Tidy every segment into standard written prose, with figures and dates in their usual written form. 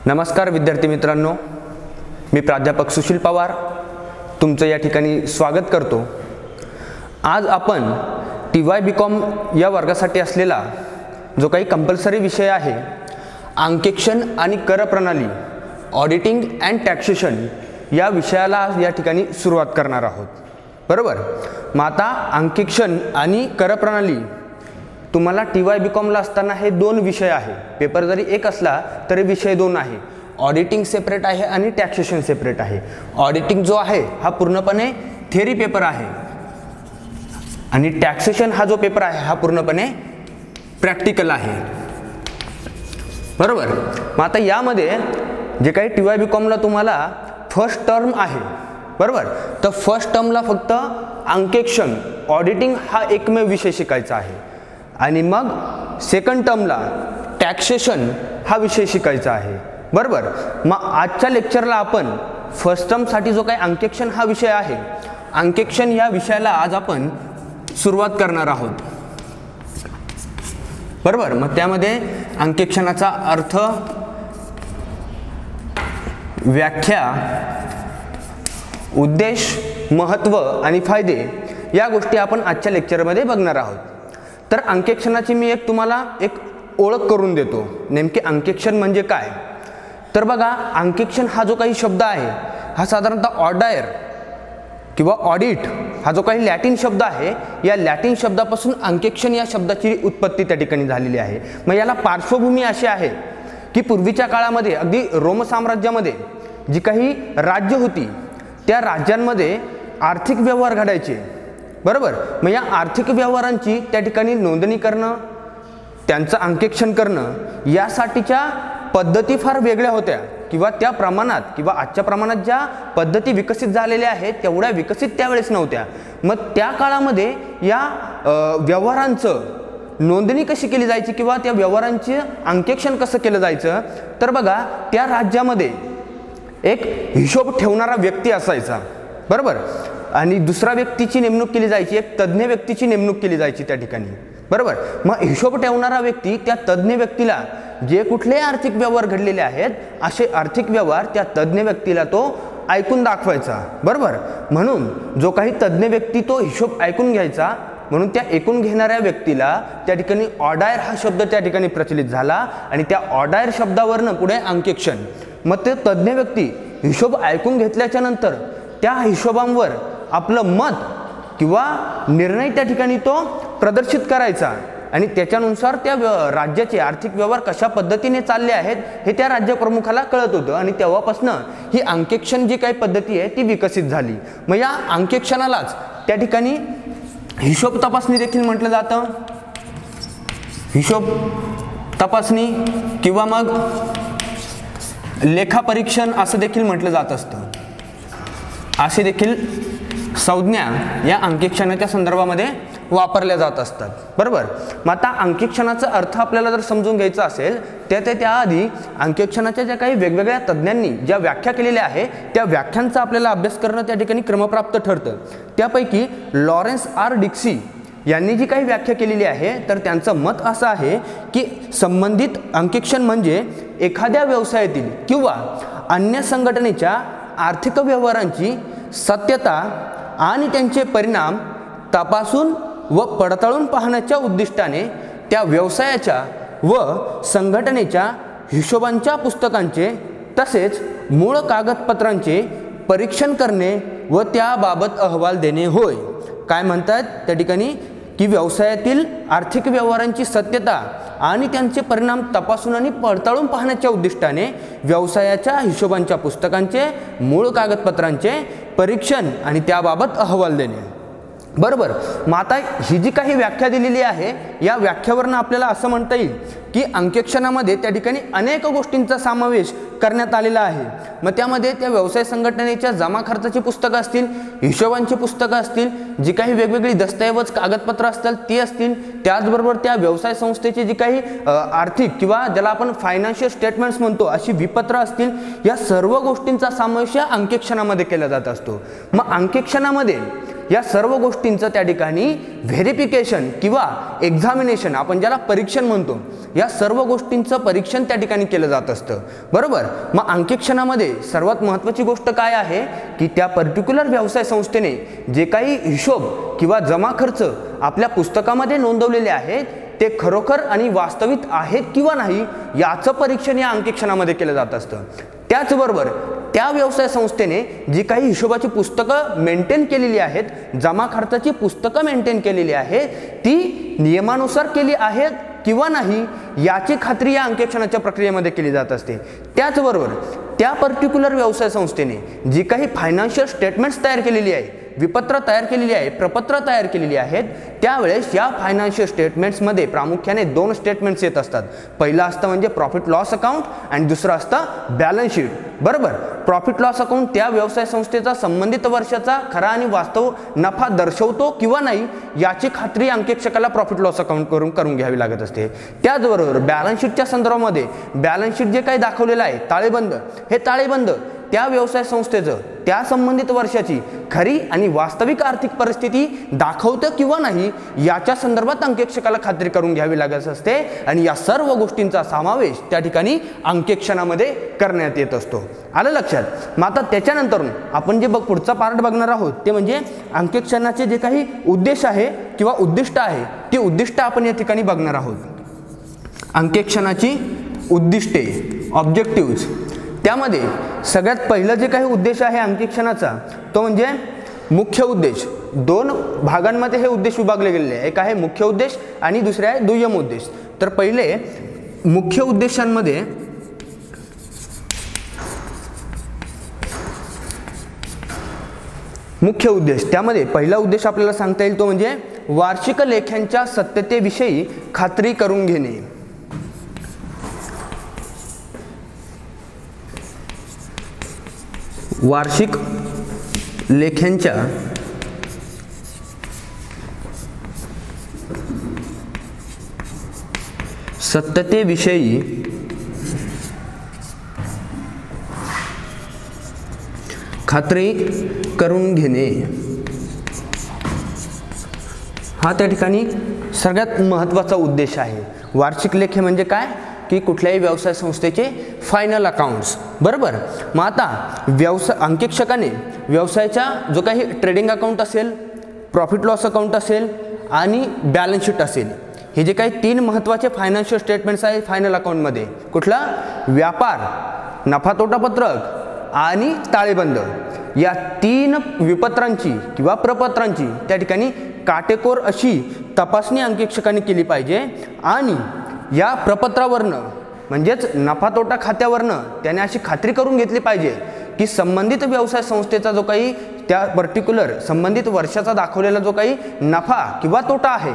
नमस्कार विद्यार्थी मित्रांनो, मी प्राध्यापक सुशील पवार तुमचं या ठिकाणी स्वागत करतो। आज आपण TY-BCom या वर्गासाठी असलेला जो काही कंपल्सरी विषय आहे अंकेक्षण आणि कर प्रणाली ऑडिटिंग अँड टॅक्सेशन या विषयाला या ठिकाणी सुरुवात करणार आहोत। बरोबर, मग आता अंकेक्षण आणि कर प्रणाली तुम्हाला TY-BCom ला असताना हे दोन विषय आहे। पेपर जरी एक असला तरी विषय दोन आहे। ऑडिटिंग सेपरेट आहे आणि टॅक्सेशन सेपरेट आहे। ऑडिटिंग जो आहे हा पूर्णपणे थिअरी पेपर आहे आणि टॅक्सेशन हा जो पेपर आहे हा पूर्णपणे प्रॅक्टिकल आहे। बरोबर, मग आता यामध्ये जे काही TY-BCom ला तुम्हाला फर्स्ट टर्म आहे, बरोबर, तर फर्स्ट टर्मला फक्त अंकेक्षण ऑडिटिंग हा एकमेव विषय शिकायचा आहे आणि मग सेकंड टर्मला टॅक्सेशन हा विषय शिकायचा आहे। बरोबर, मग आजच्या लेक्चरला आपण फर्स्ट टर्मसाठी जो काही अंकेक्षण हा विषय आहे, अंकेक्षण या विषयाला आज आपण सुरुवात करणार आहोत। बरोबर, मग त्यामध्ये अंकेक्षणाचा अर्थ, व्याख्या, उद्देश, महत्त्व आणि फायदे या गोष्टी आपण आजच्या लेक्चरमध्ये बघणार आहोत। तर अंकेक्षणाची मी तुम्हाला एक ओळख करून देतो। नेमके अंकेक्षण म्हणजे काय? तर बघा, अंकेक्षण हा जो काही शब्द आहे हा साधारणतः ऑर्डायर किंवा ऑडिट हा जो काही लॅटिन शब्द आहे, या लॅटिन शब्दापासून अंकेक्षण या शब्दाची उत्पत्ती त्या ठिकाणी झालेली आहे। मग याला पार्श्वभूमी अशी आहे की पूर्वीच्या काळामध्ये अगदी रोम साम्राज्यामध्ये जी काही राज्य होती त्या राज्यांमध्ये आर्थिक व्यवहार घडायचे। बरोबर, मग या आर्थिक व्यवहारांची त्या ठिकाणी नोंदणी करणं, त्यांचं अंकेक्षण करणं यासाठीच्या पद्धती फार वेगळ्या होत्या किंवा त्या प्रमाणात किंवा आजच्या प्रमाणात ज्या पद्धती विकसित झालेल्या आहेत तेवढ्या विकसित त्यावेळेस नव्हत्या। मग त्या काळामध्ये या व्यवहारांचं नोंदणी कशी केली जायची किंवा त्या व्यवहारांचे अंकेक्षण कसं केलं जायचं, तर बघा, त्या राज्यामध्ये एक हिशोब ठेवणारा व्यक्ती असायचा। बरोबर, आणि दुसरा व्यक्तीची नेमणूक केली जायची, एक तज्ज्ञ व्यक्तीची नेमणूक केली जायची त्या ठिकाणी। बरोबर, मग हिशोब ठेवणारा व्यक्ती त्या तज्ज्ञ व्यक्तीला जे कुठले आर्थिक व्यवहार घडलेले आहेत असे आर्थिक व्यवहार त्या तज्ज्ञ व्यक्तीला तो ऐकून दाखवायचा। बरोबर, म्हणून जो काही तज्ज्ञ व्यक्ती तो हिशोब ऐकून घ्यायचा, म्हणून त्या ऐकून घेणाऱ्या व्यक्तीला त्या ठिकाणी ऑर्डायर हा शब्द त्या ठिकाणी प्रचलित झाला आणि त्या ऑर्डायर शब्दावरनं पुढे अंकेक्षण। मग ते तज्ज्ञ व्यक्ती हिशोब ऐकून घेतल्याच्या नंतर त्या हिशोबांवर आपलं मत किंवा निर्णय त्या ठिकाणी तो प्रदर्शित करायचा आणि त्याच्यानुसार त्या राज्याचे आर्थिक व्यवहार कशा पद्धतीने चालले आहेत हे त्या राज्यप्रमुखाला कळत होतं आणि तेव्हापासून ही अंकेक्षण जी काही पद्धती आहे ती विकसित झाली। मग या अंकेक्षणालाच त्या ठिकाणी हिशोब तपासणी देखील म्हटलं जातं। हिशोब तपासणी किंवा मग लेखापरीक्षण असं देखील म्हटलं जात असतं। असे देखील संज्ञा या अंकेक्षणाच्या संदर्भामध्ये वापरल्या जात असतात। बरोबर, मग आता अंकेक्षणाचा अर्थ आपल्याला जर समजून घ्यायचा असेल त्याआधी अंकेक्षणाच्या ज्या काही वेगवेगळ्या तज्ज्ञांनी ज्या व्याख्या केलेल्या आहे त्या व्याख्यांचा आपल्याला अभ्यास करणं त्या ठिकाणी क्रमप्राप्त ठरतं। त्यापैकी लॉरेन्स आर डिक्सी यांनी जी काही व्याख्या केलेली आहे तर त्यांचं मत असं आहे की संबंधित अंकेक्षण म्हणजे एखाद्या व्यवसायातील किंवा अन्य संघटनेच्या आर्थिक व्यवहारांची सत्यता आणि त्यांचे परिणाम तपासून व पडताळून पाहण्याच्या उद्दिष्टाने त्या व्यवसायाच्या व संघटनेच्या हिशोबांच्या पुस्तकांचे तसेच मूळ कागदपत्रांचे परीक्षण करणे व त्याबाबत अहवाल देणे होय। काय म्हणतात त्या ठिकाणी की व्यवसायातील आर्थिक व्यवहारांची सत्यता आणि त्यांचे परिणाम तपासून आणि पडताळून पाहण्याच्या उद्दिष्टाने व्यवसायाच्या हिशोबांच्या पुस्तकांचे मूळ कागदपत्रांचे परीक्षण आणि त्याबाबत अहवाल देणे। बरोबर, मग आता ही जी काही व्याख्या दिलेली आहे या व्याख्यावरून आपल्याला असं म्हणता येईल की अंकेक्षणामध्ये त्या ठिकाणी अनेक गोष्टींचा समावेश करण्यात आलेला आहे। मग त्यामध्ये त्या व्यवसाय संघटनेच्या जमा खर्चाची पुस्तकं असतील, हिशोबांची पुस्तकं असतील, जी काही वेगवेगळी दस्तऐवज कागदपत्र असतील ती असतील, त्याचबरोबर त्या व्यवसाय संस्थेची जी काही आर्थिक किंवा ज्याला आपण फायनान्शियल स्टेटमेंट्स म्हणतो अशी विपत्र असतील, या सर्व गोष्टींचा समावेश या अंकेक्षणामध्ये केला जात असतो। मग अंकेक्षणामध्ये या सर्व गोष्टींचं त्या ठिकाणी व्हेरिफिकेशन किंवा एक्झामिनेशन, आपण ज्याला परीक्षण म्हणतो, या सर्व गोष्टींचं परीक्षण त्या ठिकाणी केलं जात असतं, बरोबर. मग अंकेक्षणामध्ये सर्वात महत्त्वाची गोष्ट काय आहे की त्या पर्टिक्युलर व्यवसाय संस्थेने जे काही हिशोब किंवा जमा खर्च आपल्या पुस्तकामध्ये नोंदवलेले आहेत ते खरोखर आणि वास्तविक आहेत किंवा नाही याचं परीक्षण या अंकेक्षणामध्ये केलं जात असतं. त्याचबरोबर त्या व्यवसाय संस्थेने जी काही हिशोबाची पुस्तकं मेंटेन केलेली आहेत, जमा खर्चाची पुस्तकं मेंटेन केलेली आहेत, ती नियमानुसार केली आहेत किंवा नाही याची खात्री या अंकेक्षणाच्या प्रक्रियेमध्ये केली जात असते. त्याचबरोबर त्या पर्टिक्युलर व्यवसाय संस्थेने जी काही फायनान्शियल स्टेटमेंट्स तयार केलेली आहे, विपत्र तयार केलेली आहे, प्रपत्र तयार केलेली आहेत, त्यावेळेस या फायनान्शियल स्टेटमेंट्समध्ये प्रामुख्याने 2 स्टेटमेंट्स येत असतात. पहिलं असतं म्हणजे प्रॉफिट लॉस अकाउंट आणि दुसरं असतं बॅलन्स शीट, बरोबर. प्रॉफिट लॉस अकाउंट त्या व्यवसाय संस्थेचा संबंधित वर्षाचा खरा आणि वास्तव नफा दर्शवतो किंवा नाही याची खात्री अंकेक्षकाला प्रॉफिट लॉस अकाउंट करून घ्यावी लागत असते. त्याचबरोबर बॅलन्स शीटच्या संदर्भामध्ये बॅलन्स शीट जे काही दाखवलेलं आहे ताळेबंद, हे ताळेबंद त्या व्यवसाय संस्थेचं त्या संबंधित वर्षाची खरी आणि वास्तविक आर्थिक परिस्थिती दाखवतं किंवा नाही याच्या संदर्भात अंकेक्षकाला खात्री करून घ्यावी लागत असते आणि या सर्व गोष्टींचा समावेश त्या ठिकाणी अंकेक्षणामध्ये करण्यात येत असतो. आलं लक्षात. मग आता त्याच्यानंतर आपण जे पुढचा पार्ट बघणार आहोत ते म्हणजे अंकेक्षणाचे जे काही उद्देश आहे किंवा उद्दिष्ट आहे ते उद्दिष्ट आपण या ठिकाणी बघणार आहोत. अंकेक्षणाची उद्दिष्टे, ऑब्जेक्टिव्ज. त्यामध्ये सगळ्यात पहिलं जे काही उद्देश आहे अंकेक्षणाचा तो म्हणजे मुख्य उद्देश. 2 भागांमध्ये हे उद्देश विभागले गेलेले आहे. एक आहे मुख्य उद्देश आणि दुसरे आहे दुय्यम उद्देश. तर पहिले मुख्य उद्देशांमध्ये मुख्य उद्देश, त्यामध्ये पहिला उद्देश आपल्याला सांगता येईल तो म्हणजे वार्षिक लेख्यांच्या सत्यतेविषयी खात्री करून घेणे. वार्षिक लेख्यांच्या सत्यतेविषयी खात्री करून घेणे हा त्या ठिकाणी सगळ्यात महत्त्वाचा उद्देश आहे. वार्षिक लेखे म्हणजे काय की कुठल्याही व्यवसाय संस्थेचे फायनल अकाउंट्स, बरोबर. मग आता अंकेक्षकाने व्यवसायाचा जो काही ट्रेडिंग अकाउंट असेल, प्रॉफिट लॉस अकाउंट असेल आणि बॅलन्स शीट असेल, हे जे काही 3 महत्त्वाचे फायनान्शियल स्टेटमेंट्स आहेत फायनल अकाउंटमध्ये, कुठला व्यापार, नफा तोटा पत्रक आणि ताळेबंद, या 3 विपत्रांची किंवा प्रपत्रांची त्या ठिकाणी काटेकोर अशी तपासणी अंकेक्षकाने केली पाहिजे आणि या प्रपत्रावरनं म्हणजेच नफा तोटा खात्यावरनं त्याने अशी खात्री करून घेतली पाहिजे की संबंधित व्यवसाय संस्थेचा जो काही त्या पर्टिक्युलर संबंधित वर्षाचा दाखवलेला जो काही नफा किंवा तोटा आहे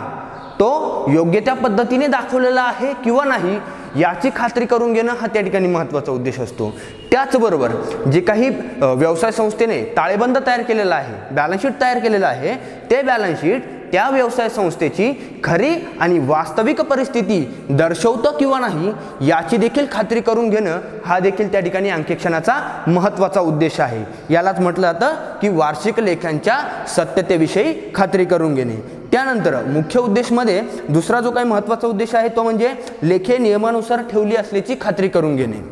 तो योग्य त्या पद्धतीने दाखवलेला आहे किंवा नाही याची खात्री करून घेणं हा त्या ठिकाणी महत्त्वाचा उद्देश असतो. त्याचबरोबर जे काही व्यवसाय संस्थेने ताळेबंद तयार केलेला आहे, बॅलन्स शीट तयार केलेलं आहे, ते बॅलन्स शीट त्या व्यवसाय संस्थेची खरी आणि वास्तविक परिस्थिती दर्शवतं किंवा नाही याची देखील खात्री करून घेणं हा देखील त्या ठिकाणी अंकेक्षणाचा महत्त्वाचा उद्देश आहे. यालाच म्हटलं जातं की वार्षिक लेखांच्या सत्यतेविषयी खात्री करून घेणे. त्यानंतर मुख्य उद्देशमध्ये दुसरा जो काही महत्त्वाचा उद्देश आहे तो म्हणजे लेखे नियमानुसार ठेवली असल्याची खात्री करून घेणे.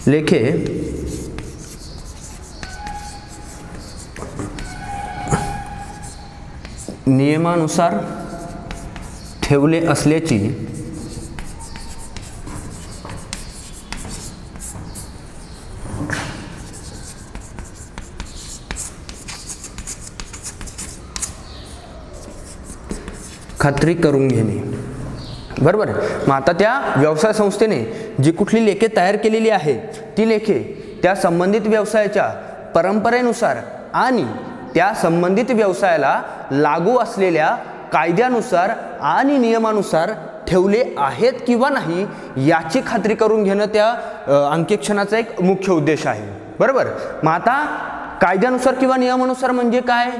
लेखे नियमानुसार ठेवले असल्याची खात्री करून घेणे, बरोबर. मग आता त्या व्यवसाय संस्थेने जी कुठली लेखे तयार केलेली आहे ती लेखे त्या संबंधित व्यवसायाच्या परंपरेनुसार आणि त्या संबंधित व्यवसायाला लागू असलेल्या कायद्यानुसार आणि नियमानुसार ठेवले आहेत किंवा नाही याची खात्री करून घेणं त्या अंकेक्षणाचा एक मुख्य उद्देश आहे, बरोबर. मग आता कायद्यानुसार किंवा नियमानुसार म्हणजे काय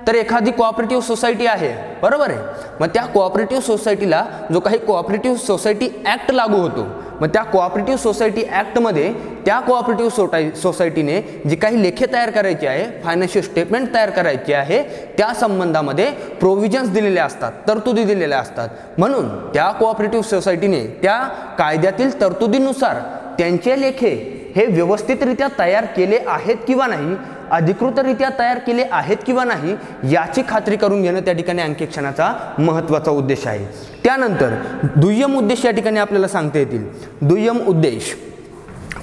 तर एखादी कोऑपरेटिव्ह सोसायटी आहे, बरोबर आहे. मग त्या कोऑपरेटिव्ह सोसायटीला जो काही कोऑपरेटिव्ह सोसायटी ॲक्ट लागू होतो, मग त्या कोऑपरेटिव्ह सोसायटी ॲक्टमध्ये त्या कोऑपरेटिव्ह सोसायटीने जी काही लेखे तयार करायची आहे, फायनान्शियल स्टेटमेंट तयार करायची आहे, त्या संबंधामध्ये प्रोव्हिजन्स दिलेले असतात, तरतुदी दिलेल्या असतात. म्हणून त्या कोऑपरेटिव्ह सोसायटीने त्या कायद्यातील तरतुदीनुसार त्यांचे लेखे हे व्यवस्थितरित्या तयार केले आहेत किंवा नाही, अधिकृतरित्या तयार केले आहेत किंवा नाही, याची खात्री करून घेणं त्या ठिकाणी अंकेक्षणाचा महत्त्वाचा उद्देश आहे. त्यानंतर दुय्यम उद्देश या ठिकाणी आपल्याला सांगता येतील. दुय्यम उद्देश,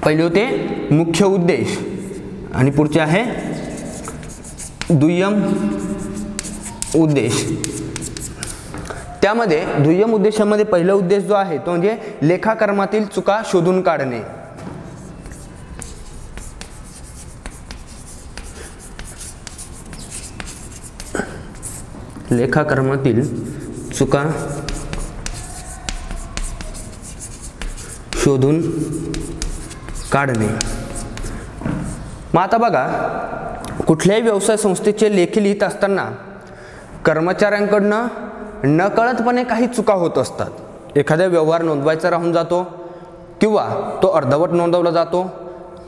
पहिले होते मुख्य उद्देश आणि पुढचे आहे दुय्यम उद्देश. त्यामध्ये दुय्यम उद्देशामध्ये पहिला उद्देश जो आहे तो म्हणजे लेखाकर्मातील चुका शोधून काढणे. लेखाकर्मातील चुका शोधून काढणे. मग आता बघा, कुठल्याही व्यवसाय संस्थेचे लेखे लिहित असताना कर्मचाऱ्यांकडनं नकळतपणे काही चुका होत असतात. एखादा व्यवहार नोंदवायचा राहून जातो किंवा तो अर्धवट नोंदवला जातो,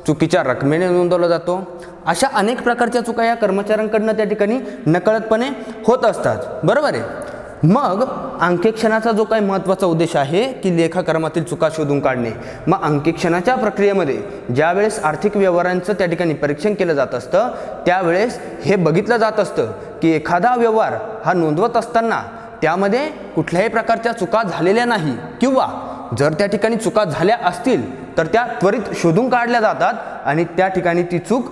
चुकीच्या रकमेने नोंदवला जातो. अशा अनेक प्रकारच्या चुका या कर्मचाऱ्यांकडनं त्या ठिकाणी नकळतपणे होत असतात. बरोबर आहे. मग अंकेक्षणाचा जो काही महत्त्वाचा उद्देश आहे की लेखाकर्मातील चुका शोधून काढणे. मग अंकेक्षणाच्या प्रक्रियेमध्ये ज्यावेळेस आर्थिक व्यवहारांचं त्या ठिकाणी परीक्षण केलं जात असतं, त्यावेळेस हे बघितलं जात असतं की एखादा व्यवहार हा नोंदवत असताना त्यामध्ये कुठल्याही प्रकारच्या चुका झालेल्या नाही, किंवा जर त्या ठिकाणी चुका झाल्या असतील तर त्या त्वरित शोधून काढल्या जातात आणि त्या ठिकाणी ती चूक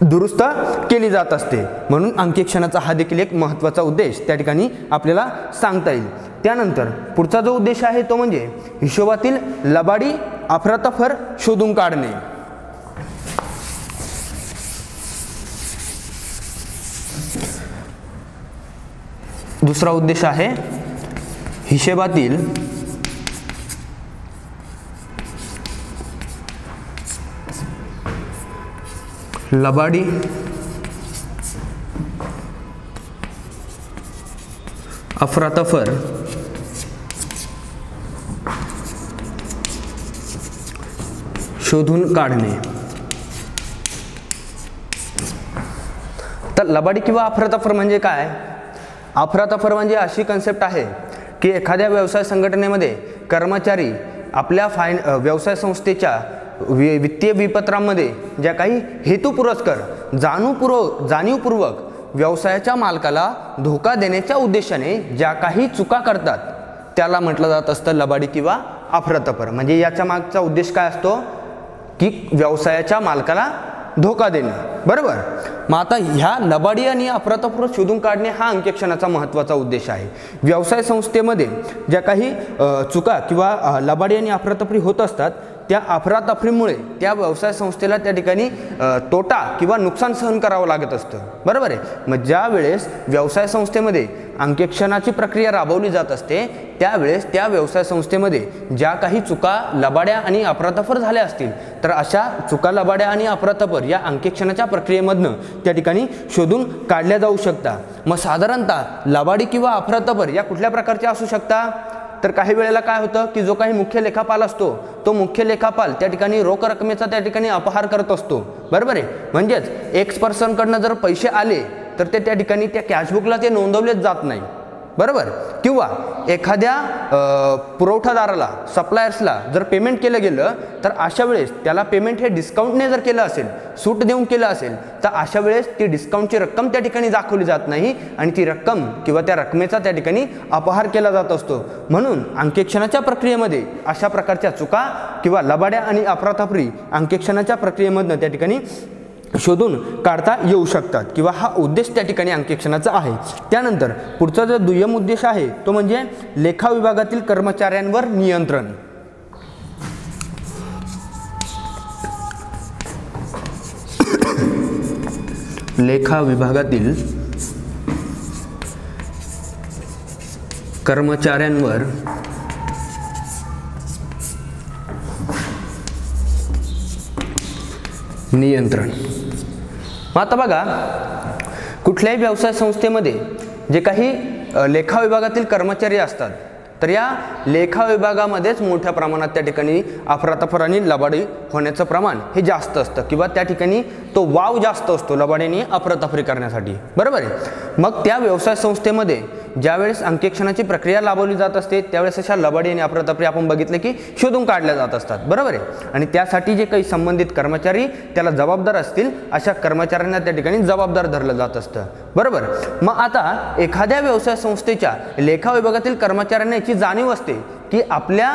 दुरुस्त केली जात असते. म्हणून अंकेक्षणाचा हा देखील एक महत्त्वाचा उद्देश त्या ठिकाणी आपल्याला सांगता येईल. त्यानंतर पुढचा जो उद्देश आहे तो म्हणजे हिशोबातील लबाडी अफरातफर शोधून काढणे. दुसरा उद्देश आहे हिशेबातील लबाडी अफरातफर शोधून काढणे. तर लबाडी किंवा अफरातफर म्हणजे काय? अफरातफर म्हणजे अशी कन्सेप्ट आहे की एखाद्या व्यवसाय संघटनेमध्ये कर्मचारी आपल्या व्यवसाय संस्थेच्या वित्तीय विपत्रामध्ये ज्या काही हेतुपुरस्कर जाणीवपूर्वक व्यवसायाच्या मालकाला धोका देण्याच्या उद्देशाने ज्या काही चुका करतात त्याला म्हटलं जात असतं लबाडी किंवा अफरातफर. म्हणजे याच्या मागचा उद्देश काय असतो की व्यवसायाच्या मालकाला धोका देणे. बरोबर. मग आता ह्या लबाडी आणि अफरातफर शोधून काढणे हा अंकेक्षणाचा महत्त्वाचा उद्देश आहे. व्यवसाय संस्थेमध्ये ज्या काही चुका किंवा लबाडी आणि अफरातफरी होत असतात त्या अफरातफरीमुळे त्या व्यवसाय संस्थेला त्या ठिकाणी तोटा किंवा नुकसान सहन करावं लागत असतं. बरोबर आहे. मग ज्या वेळेस व्यवसाय संस्थेमध्ये अंकेक्षणाची प्रक्रिया राबवली जात असते त्यावेळेस त्या व्यवसाय संस्थेमध्ये ज्या काही चुका लबाड्या आणि अफरातफर झाल्या असतील तर अशा चुका लबाड्या आणि अफरातफर या अंकेक्षणाच्या प्रक्रियेमधनं त्या ठिकाणी शोधून काढल्या जाऊ शकतात. मग साधारणतः लबाडी किंवा अफरातफर या कुठल्या प्रकारच्या असू शकतात? तर काही वेळेला काय होतं की जो काही मुख्य लेखापाल असतो तो मुख्य लेखापाल त्या ठिकाणी रोख रकमेचा त्या ठिकाणी अपहार करत असतो. बरोबर आहे. म्हणजेच एक्स पर्सनकडनं जर पैसे आले तर ते त्या ठिकाणी त्या कॅशबुकला ते नोंदवलेच जात नाही. बरोबर. किंवा एखाद्या पुरवठादाराला सप्लायर्सला जर पेमेंट केलं गेलं तर अशा वेळेस त्याला पेमेंट हे डिस्काउंटने जर केलं असेल, सूट देऊन केलं असेल तर अशा वेळेस ती डिस्काउंटची रक्कम त्या ठिकाणी दाखवली जात नाही आणि ती रक्कम किंवा त्या रकमेचा त्या ठिकाणी अपहार केला जात असतो. म्हणून अंकेक्षणाच्या प्रक्रियेमध्ये अशा प्रकारच्या चुका किंवा लबाड्या आणि अफरातफरी अंकेक्षणाच्या प्रक्रियेमधनं त्या ठिकाणी शोधून काढता येऊ शकतात किंवा हा उद्देश त्या ठिकाणी अंकेक्षणाचा आहे. त्यानंतर पुढचा जो दुय्यम उद्देश आहे तो म्हणजे लेखा विभागातील कर्मचाऱ्यांवर नियंत्रण. लेखा विभागातील कर्मचाऱ्यांवर नियंत्रण. आता बघा, कुठल्याही व्यवसाय संस्थेमध्ये जे काही लेखा विभागातील कर्मचारी असतात तर या लेखा विभागामध्येच मोठ्या प्रमाणात त्या ठिकाणी अफरातफर आणि लबाडी होण्याचं प्रमाण हे जास्त असतं किंवा त्या ठिकाणी तो वाव जास्त असतो लबाडीने अफरातफरी करण्यासाठी, बरोबर आहे। मग त्या व्यवसाय संस्थेमध्ये ज्यावेळेस अंकेक्षणाची प्रक्रिया राबवली जात असते त्यावेळेस अशा लबाडी आणि अफरातफरी आपण बघितले की शोधून काढल्या जात असतात, बरोबर आहे। आणि त्यासाठी जे काही संबंधित कर्मचारी त्याला जबाबदार असतील अशा कर्मचाऱ्यांना त्या ठिकाणी जबाबदार धरलं जात असतं, बरोबर। मग आता एखाद्या व्यवसाय संस्थेच्या लेखा विभागातील कर्मचाऱ्यांना याची जाणीव असते की आपल्या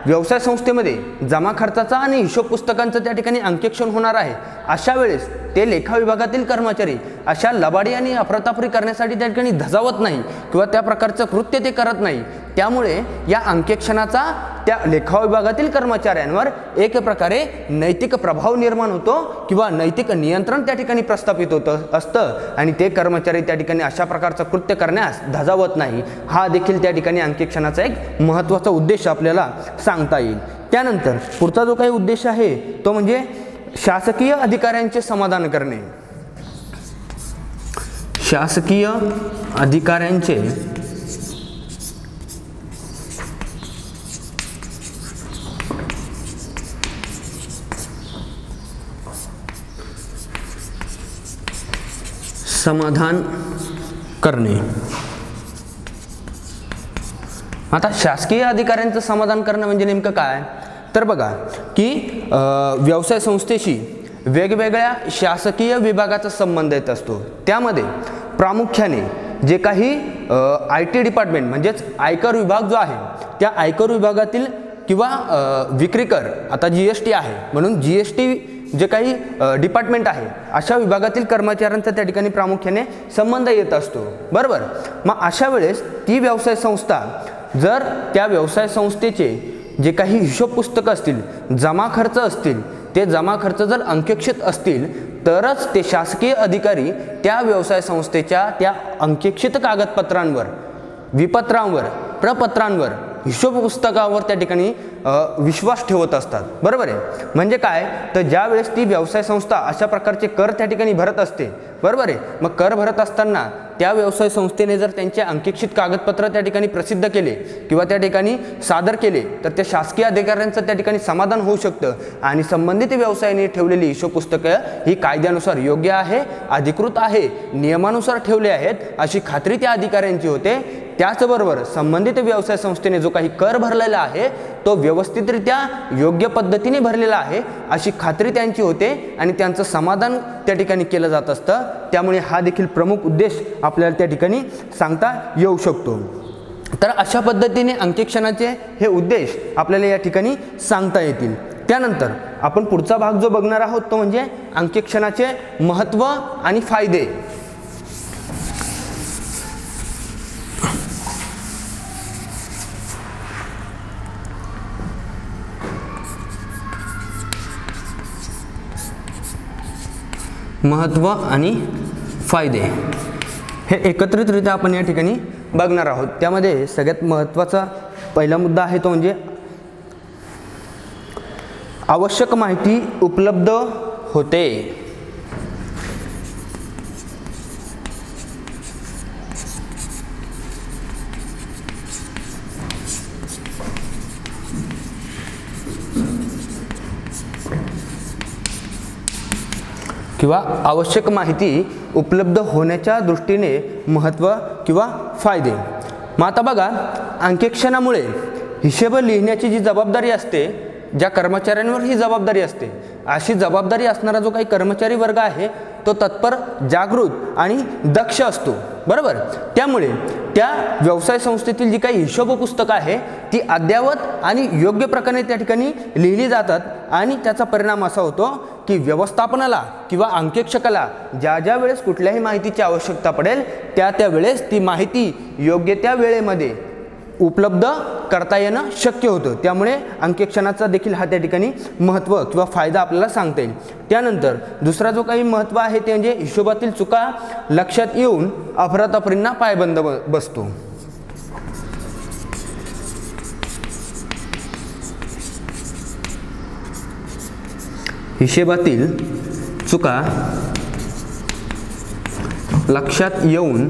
व्यवसाय संस्थेमध्ये जमा खर्चाचा आणि हिशोब पुस्तकांचं त्या ठिकाणी अंकेक्षण होणार आहे। अशा वेळेस ते लेखा विभागातील कर्मचारी अशा लबाडी आणि अफरातफरी करण्यासाठी त्या ठिकाणी धजावत नाही किंवा त्या प्रकारचं कृत्य ते करत नाही। त्यामुळे या अंकेक्षणाचा त्या लेखा विभागातील कर्मचाऱ्यांवर एक प्रकारे नैतिक प्रभाव निर्माण होतो किंवा नैतिक नियंत्रण त्या ठिकाणी प्रस्थापित होत असतं आणि ते कर्मचारी त्या ठिकाणी अशा प्रकारचं कृत्य करण्यास धजावत नाही। हा देखील त्या ठिकाणी अंकेक्षणाचा एक महत्त्वाचा उद्देश आपल्याला सांगता येईल। त्यानंतर पुढचा जो काही उद्देश आहे तो म्हणजे शासकीय अधिकाऱ्यांचे समाधान करणे। शासकीय अधिकाऱ्यांचे समाधान करणे। आता शासकीय अधिकाऱ्यांचं समाधान करणं म्हणजे नेमकं काय, तर बघा की व्यवसाय संस्थेशी वेगवेगळ्या शासकीय विभागाचा संबंध येत असतो। त्यामध्ये प्रामुख्याने जे काही IT डिपार्टमेंट म्हणजेच आयकर विभाग जो आहे त्या आयकर विभागातील किंवा विक्री कर, आता GST आहे म्हणून GST जे काही डिपार्टमेंट आहे अशा विभागातील कर्मचाऱ्यांचा त्या ठिकाणी प्रामुख्याने संबंध येत असतो, बरोबर। मग अशा वेळेस ती व्यवसाय संस्था जर त्या व्यवसाय संस्थेचे जे काही हिशोब पुस्तकं असतील, जमा खर्च असतील, ते जमा खर्च जर अंकेक्षित असतील तरच ते शासकीय अधिकारी त्या व्यवसाय संस्थेच्या त्या अंकेक्षित कागदपत्रांवर, विपत्रांवर, प्रपत्रांवर, हिशोब पुस्तकावर त्या ठिकाणी विश्वास ठेवत असतात, बरोबर आहे। म्हणजे काय तर ज्या वेळेस ती व्यवसाय संस्था अशा प्रकारचे कर त्या ठिकाणी भरत असते, बरोबर आहे। मग कर भरत असताना त्या व्यवसाय संस्थेने जर त्यांचे अंकेक्षित कागदपत्र त्या ठिकाणी प्रसिद्ध केले किंवा त्या ठिकाणी सादर केले तर त्या शासकीय अधिकाऱ्यांचं त्या ठिकाणी समाधान होऊ शकतं आणि संबंधित व्यवसायाने ठेवलेली हिशोब पुस्तकं ही कायद्यानुसार योग्य आहे, अधिकृत आहे, नियमानुसार ठेवले आहेत अशी खात्री त्या अधिकाऱ्यांची होते। त्याचबरोबर संबंधित व्यवसाय संस्थेने जो काही कर भरलेला आहे तो व्यवस्थितरित्या योग्य पद्धतीने भरलेला आहे अशी खात्री त्यांची होते आणि त्यांचं समाधान त्या ठिकाणी केलं जात असतं। त्यामुळे हा देखील प्रमुख उद्देश आपल्याला त्या ठिकाणी सांगता येऊ शकतो। तर अशा पद्धतीने अंकेक्षणाचे हे उद्देश आपल्याला या ठिकाणी सांगता येतील। त्यानंतर आपण पुढचा भाग जो बघणार आहोत तो म्हणजे अंकेक्षणाचे महत्त्व आणि फायदे। महत्त्व आणि फायदे हे एकत्रितरित्या आपण या ठिकाणी बघणार आहोत। त्यामध्ये सगळ्यात महत्त्वाचा पहिला मुद्दा आहे तो म्हणजे आवश्यक माहिती उपलब्ध होते। किंवा आवश्यक माहिती उपलब्ध होण्याच्या दृष्टीने महत्त्व किंवा फायदे। मग आता बघा अंकेक्षणामुळे हिशेब लिहिण्याची जी जबाबदारी असते, ज्या कर्मचाऱ्यांवर ही जबाबदारी असते, अशी जबाबदारी असणारा जो काही कर्मचारी वर्ग आहे तो तत्पर, जागृत आणि दक्ष असतो, बरोबर। त्यामुळे त्या व्यवसाय संस्थेतील जी काही हिशोब पुस्तकं आहे ती अद्ययावत आणि योग्य प्रकारे त्या ठिकाणी लिहिली जातात आणि त्याचा परिणाम असा होतो की व्यवस्थापनाला किंवा अंकेक्षकाला ज्या ज्या वेळेस कुठल्याही माहितीची आवश्यकता पडेल त्या वेळेस ती माहिती योग्य त्या वेळेमध्ये उपलब्ध करता येणं शक्य होतं। त्यामुळे अंकेक्षणाचा देखील हा त्या ठिकाणी महत्त्व किंवा फायदा आपल्याला सांगता येईल। त्यानंतर दुसरा जो काही महत्त्व आहे ते म्हणजे हिशोबातील चुका लक्षात येऊन अफरातफरींना पायबंद बसतो। हिशेबातील चुका लक्षात येऊन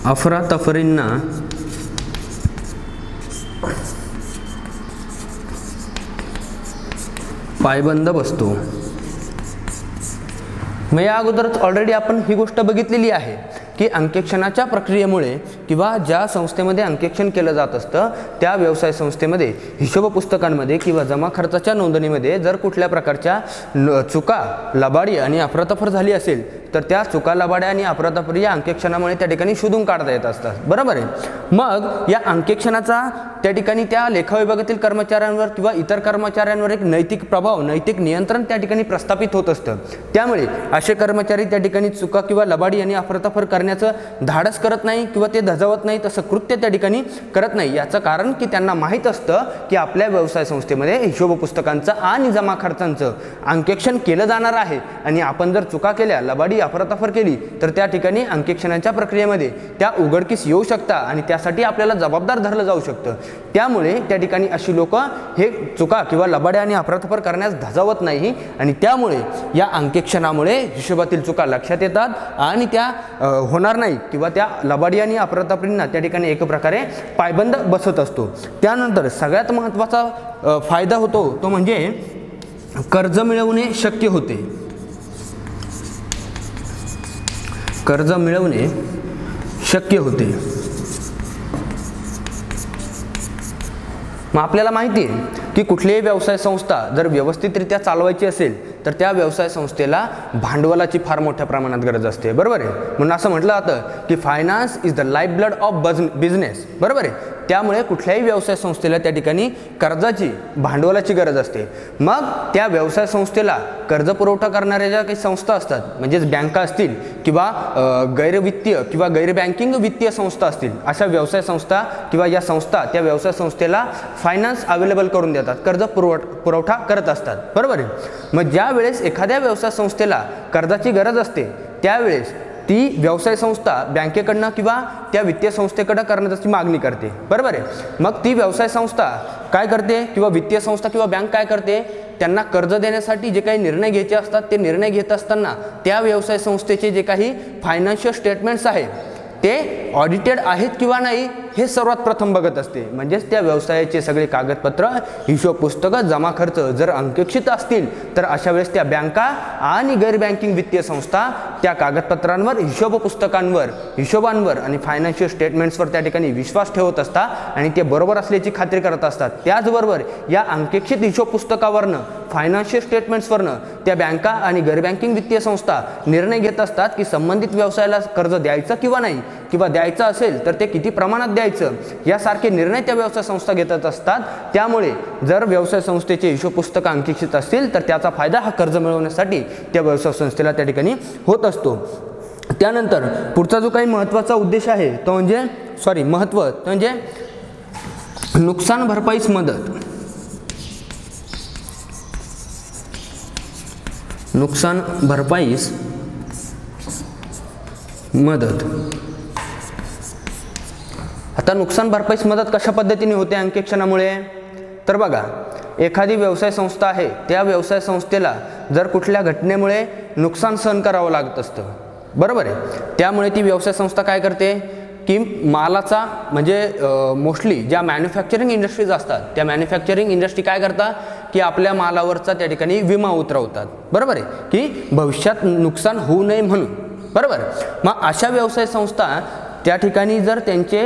अफरातफरींना पायबंद बसतो. मग या अगोदरच ऑलरेडी आपण ही गोष्ट बघितलेली आहे की अंकेक्षणाच्या प्रक्रियेमुळे किंवा ज्या संस्थेमध्ये अंकेक्षण केलं जात असतं त्या व्यवसाय संस्थेमध्ये हिशोब पुस्तकांमध्ये किंवा जमा खर्चाच्या नोंदणीमध्ये जर कुठल्या प्रकारच्या चुका, लबाडी आणि अफरातफर झाली असेल तर त्या चुका, लबाड्या आणि अफरातफरी या अंकेक्षणामुळे त्या ठिकाणी शोधून काढता येत असतात. बरोबर आहे. मग या अंकेक्षणाचा त्या ठिकाणी त्या लेखा विभागातील कर्मचाऱ्यांवर किंवा इतर कर्मचाऱ्यांवर एक नैतिक प्रभाव, नैतिक नियंत्रण त्या ठिकाणी प्रस्थापित होत असतं. त्यामुळे असे कर्मचारी त्या ठिकाणी चुका किंवा लबाडी आणि अफरातफर करण्याचं धाडस करत नाही किंवा ते धजावत नाही, तसं कृत्य त्या ठिकाणी करत नाही. याचं कारण की त्यांना माहीत असतं की आपल्या व्यवसाय संस्थेमध्ये हिशोब पुस्तकांचं आणि जमा खर्चांचं अंकेक्षण केलं जाणार आहे आणि आपण जर चुका केल्या, लबाडी, अफरातफर केली तर त्या ठिकाणी अंकेक्षणाच्या प्रक्रियेमध्ये त्या उघडकीस येऊ शकतात आणि त्यासाठी आपल्याला जबाबदार धरलं जाऊ शकतं. त्यामुळे त्या ठिकाणी अशी लोक हे चुका किंवा लबाड्या आणि अफरातफर करण्यास धजावत नाही आणि त्यामुळे या अंकेक्षणामुळे हिशोबातील चुका लक्षात येतात आणि त्या होणार नाही किंवा त्या लबाडी आणि अफरातफरींना त्या ठिकाणी एक प्रकारे पायबंद बसत असतो. त्यानंतर सगळ्यात महत्त्वाचा फायदा होतो तो म्हणजे कर्ज मिळवणे शक्य होते. कर्ज मिळवणे शक्य होते. मग आपल्याला माहिती आहे की कुठलीही व्यवसाय संस्था जर व्यवस्थितरित्या चालवायची असेल तर त्या व्यवसाय संस्थेला भांडवलाची फार मोठ्या प्रमाणात गरज असते. बरोबर आहे. म्हणून असं म्हटलं जातं की finance is the life blood of business. बरोबर आहे. त्यामुळे कुठल्याही व्यवसाय संस्थेला त्या ठिकाणी कर्जाची, भांडवलाची गरज असते. मग त्या व्यवसाय संस्थेला कर्ज पुरवठा करणाऱ्या ज्या काही संस्था असतात, म्हणजेच बँका असतील किंवा गैरवित्तीय किंवा गैर बँकिंग वित्तीय संस्था असतील, अशा व्यवसाय संस्था किंवा या संस्था त्या व्यवसाय संस्थेला फायनान्स अवेलेबल करून देतात, कर्ज पुरवठा करत असतात. बरोबर आहे. मग ज्या वेळेस एखाद्या व्यवसाय संस्थेला कर्जाची गरज असते त्यावेळेस ती व्यवसाय संस्था बँकेकडनं किंवा त्या वित्तीय संस्थेकडं करण्याची मागणी करते. बरोबर आहे. मग ती व्यवसाय संस्था काय करते किंवा वित्तीय संस्था किंवा बँक काय करते, त्यांना कर्ज देण्यासाठी जे काही निर्णय घ्यायचे असतात ते निर्णय घेत असताना त्या व्यवसाय संस्थेचे जे काही फायनान्शियल स्टेटमेंट्स आहेत ते ऑडिटेड आहेत किंवा नाही हे सर्वात प्रथम बघत असते. म्हणजेच त्या व्यवसायाचे सगळे कागदपत्र, हिशोब पुस्तकं, जमा खर्च जर अंकेक्षित असतील तर अशा वेळेस त्या बँका आणि गैर बँकिंग वित्तीय संस्था त्या कागदपत्रांवर, हिशोब पुस्तकांवर, हिशोबांवर आणि फायनान्शियल स्टेटमेंट्सवर त्या ठिकाणी विश्वास ठेवत असतात आणि ते बरोबर असल्याची खात्री करत असतात. त्याचबरोबर या अंकेक्षित हिशोब पुस्तकावरनं, फायनान्शियल स्टेटमेंट्सवरनं त्या बँका आणि गैर बँकिंग वित्तीय संस्था निर्णय घेत असतात की संबंधित व्यवसायाला कर्ज द्यायचं किंवा नाही, किंवा द्यायचं असेल तर ते किती प्रमाणात द्यायचं, यासारखे निर्णय त्या व्यवसाय संस्था घेत असतात. त्यामुळे जर व्यवसाय संस्थेचे हिशोब पुस्तकं अंकेक्षित असतील तर त्याचा फायदा हा कर्ज मिळवण्यासाठी त्या व्यवसाय संस्थेला त्या ठिकाणी होत असतो. त्यानंतर पुढचा जो काही महत्त्वाचा उद्देश आहे तो म्हणजे महत्त्व म्हणजे नुकसान भरपाईस मदत. नुकसान भरपाईस मदत. आता नुकसान भरपाईस मदत कशा पद्धतीने होते अंकेक्षणामुळे, तर बघा, एखादी व्यवसाय संस्था आहे, त्या व्यवसाय संस्थेला जर कुठल्या घटनेमुळे नुकसान सहन करावं लागत असतं. बरोबर आहे. त्यामुळे ती व्यवसाय संस्था काय करते की मालाचा म्हणजे मोस्टली ज्या मॅन्युफॅक्चरिंग इंडस्ट्रीज असतात त्या मॅन्युफॅक्चरिंग इंडस्ट्री काय करतात की आपल्या मालावरचा त्या ठिकाणी विमा उतरवतात. बरोबर आहे. की भविष्यात नुकसान होऊ नये म्हणून. बरोबर. मग अशा व्यवसाय संस्था त्या ठिकाणी जर त्यांचे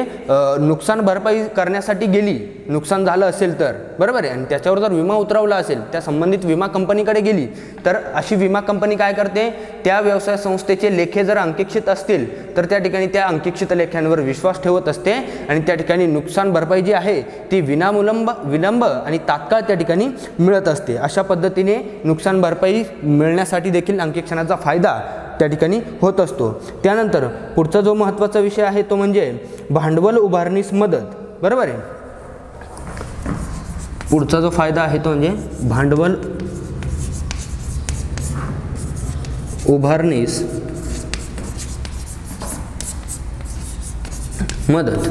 नुकसान भरपाई करण्यासाठी गेली, नुकसान झालं असेल तर, बरोबर आहे, आणि त्याच्यावर जर विमा उतरवला असेल, त्या संबंधित विमा कंपनीकडे गेली तर अशी विमा कंपनी काय करते, त्या व्यवसाय संस्थेचे लेखे जर अंकेक्षित असतील तर त्या ठिकाणी त्या अंकेक्षित लेख्यांवर विश्वास ठेवत असते आणि त्या ठिकाणी नुकसान भरपाई जी आहे ती विलंब आणि तात्काळ त्या ठिकाणी मिळत असते. अशा पद्धतीने नुकसान भरपाई मिळण्यासाठी देखील अंकेक्षणाचा फायदा त्या ठिकाणी होत असतो. त्यानंतर पुढचा जो महत्त्वाचा विषय आहे तो म्हणजे भांडवल उभारणीस मदत. बरोबर आहे. पुढचा जो फायदा आहे तो म्हणजे भांडवल उभारणीस मदत.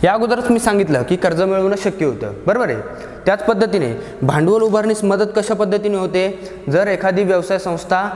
या अगोदरच मी सांगितलं की कर्ज मिळवणं शक्य होतं. बरोबर आहे. त्याच पद्धतीने भांडवल उभारणीस मदत कशा पद्धतीने होते, जर एखादी व्यवसाय संस्था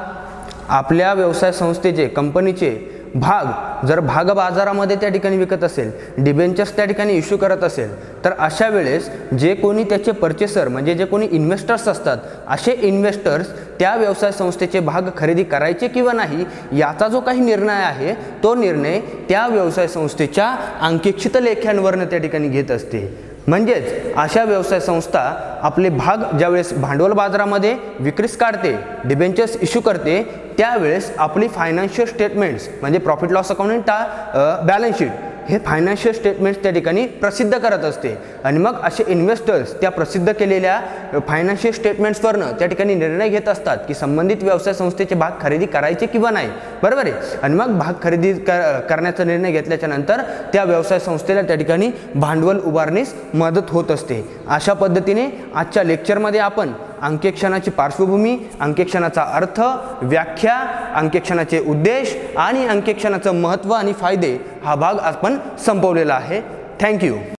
आपल्या व्यवसाय संस्थेचे, कंपनीचे भाग जर भाग बाजारामध्ये त्या ठिकाणी विकत असेल, डिबेंचर्स त्या ठिकाणी इश्यू करत असेल, तर अशा वेळेस जे कोणी त्याचे पर्चेसर म्हणजे जे कोणी इन्व्हेस्टर्स असतात, असे इन्व्हेस्टर्स त्या व्यवसाय संस्थेचे भाग खरेदी करायचे किंवा नाही याचा जो काही निर्णय आहे तो निर्णय त्या व्यवसाय संस्थेच्या अंकेक्षित लेख्यांवरनं त्या ठिकाणी घेत असते. म्हणजेच अशा व्यवसाय संस्था आपले भाग ज्यावेळेस भांडवल बाजारामध्ये विक्रीस काढते, डिबेंचर्स इश्यू करते, त्यावेळेस आपली फायनान्शियल स्टेटमेंट्स म्हणजे profit loss account, balance sheet हे फायनान्शियल स्टेटमेंट्स त्या ठिकाणी प्रसिद्ध करत असते. आणि मग असे इन्व्हेस्टर्स त्या प्रसिद्ध केलेल्या फायनान्शियल स्टेटमेंट्सवरनं त्या ठिकाणी निर्णय घेत असतात की संबंधित व्यवसाय संस्थेचे भाग खरेदी करायचे किंवा नाही. बरोबर आहे. आणि मग भाग खरेदी करण्याचा निर्णय घेतल्याच्या नंतर त्या व्यवसाय संस्थेला त्या ठिकाणी भांडवल उभारणीस मदत होत असते. अशा पद्धतीने आजच्या लेक्चरमध्ये आपण अंकेक्षणाची पार्श्वभूमी, अंकेक्षणाचा अर्थ, व्याख्या, अंकेक्षणाचे उद्देश आणि अंकेक्षणाचं महत्त्व आणि फायदे हा भाग आपण संपवलेला आहे. थँक्यू.